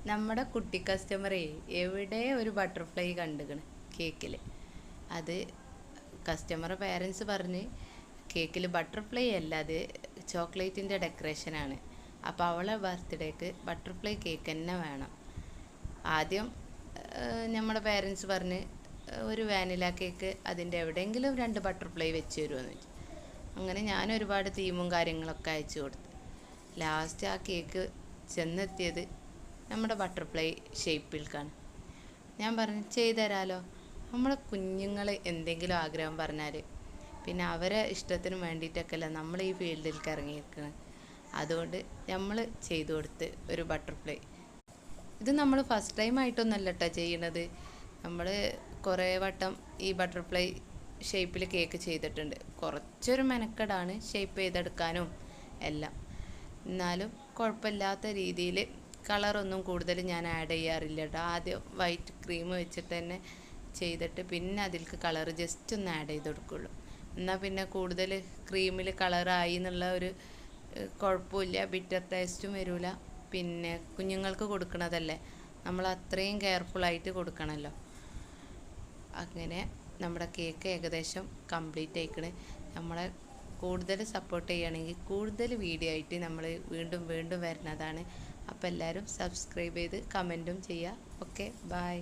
നമ്മുടെ കുട്ടി കസ്റ്റമറേ എവിടെ ഒരു ബട്ടർഫ്ലൈ കണ്ടുകണ് കേക്കിൽ. അത് കസ്റ്റമർ പേരൻസ് പറഞ്ഞ് കേക്കിൽ ബട്ടർഫ്ലൈ അല്ല, അത് ചോക്ലേറ്റിൻ്റെ ഡെക്കറേഷനാണ്. അപ്പോൾ അവളെ ബർത്ത്ഡേക്ക് ബട്ടർഫ്ലൈ കേക്ക് തന്നെ വേണം. ആദ്യം നമ്മുടെ പേരൻസ് പറഞ്ഞ് ഒരു വാനില കേക്ക് അതിൻ്റെ എവിടെയെങ്കിലും 2 ബട്ടർഫ്ലൈ വെച്ച് തരുമെന്ന് വെച്ചു. അങ്ങനെ ഞാൻ ഒരുപാട് തീമും കാര്യങ്ങളൊക്കെ അയച്ചു കൊടുത്തു. ലാസ്റ്റ് ആ കേക്ക് ചെന്നെത്തിയത് നമ്മുടെ ബട്ടർഫ്ലൈ ഷേപ്പിൽക്കാണ്. ഞാൻ പറഞ്ഞു ചെയ്തുതരാമല്ലോ. നമ്മളെ കുഞ്ഞുങ്ങൾ എന്തെങ്കിലും ആഗ്രഹം പറഞ്ഞാൽ പിന്നെ അവരെ ഇഷ്ടത്തിന് വേണ്ടിയിട്ടൊക്കെയല്ല നമ്മൾ ഈ ഫീൽഡിലേക്ക് ഇറങ്ങിയിരിക്കുന്നത്. അതുകൊണ്ട് നമ്മൾ ചെയ്തു കൊടുത്ത് ഒരു ബട്ടർഫ്ലൈ. ഇത് നമ്മൾ ഫസ്റ്റ് ടൈം ആയിട്ടൊന്നല്ല കേട്ടോ ചെയ്യണത്. നമ്മൾ കുറേ വട്ടം ഈ ബട്ടർഫ്ലൈ ഷേപ്പിൽ കേക്ക് ചെയ്തിട്ടുണ്ട്. കുറച്ചൊരു മെനക്കെടാണ് ഷേപ്പ് ചെയ്തെടുക്കാനും എല്ലാം. എന്നാലും കുഴപ്പമില്ലാത്ത രീതിയിൽ കളറൊന്നും കൂടുതൽ ഞാൻ ആഡ് ചെയ്യാറില്ല കേട്ടോ. ആദ്യം വൈറ്റ് ക്രീം വെച്ചിട്ട് തന്നെ ചെയ്തിട്ട് പിന്നെ അതിലേക്ക് കളർ ജസ്റ്റ് ഒന്ന് ആഡ് ചെയ്ത് കൊടുക്കുള്ളൂ. എന്നാൽ പിന്നെ കൂടുതൽ ക്രീമിൽ കളറായി എന്നുള്ള ഒരു കുഴപ്പമില്ല, ബിറ്റർ ടേസ്റ്റും വരില്ല. പിന്നെ കുഞ്ഞുങ്ങൾക്ക് കൊടുക്കണതല്ലേ, നമ്മൾ അത്രയും കെയർഫുള്ളായിട്ട് കൊടുക്കണമല്ലോ. അങ്ങനെ നമ്മുടെ കേക്ക് ഏകദേശം കംപ്ലീറ്റ് ആയിക്കണ്. നമ്മളെ കൂടുതൽ സപ്പോർട്ട് ചെയ്യുകയാണെങ്കിൽ കൂടുതൽ വീഡിയോ ആയിട്ട് നമ്മൾ വീണ്ടും വീണ്ടും വരുന്നതാണ്. അപ്പോൾ എല്ലാവരും സബ്സ്ക്രൈബ് ചെയ്ത് കമൻറ്റും ചെയ്യുക. Okay, by.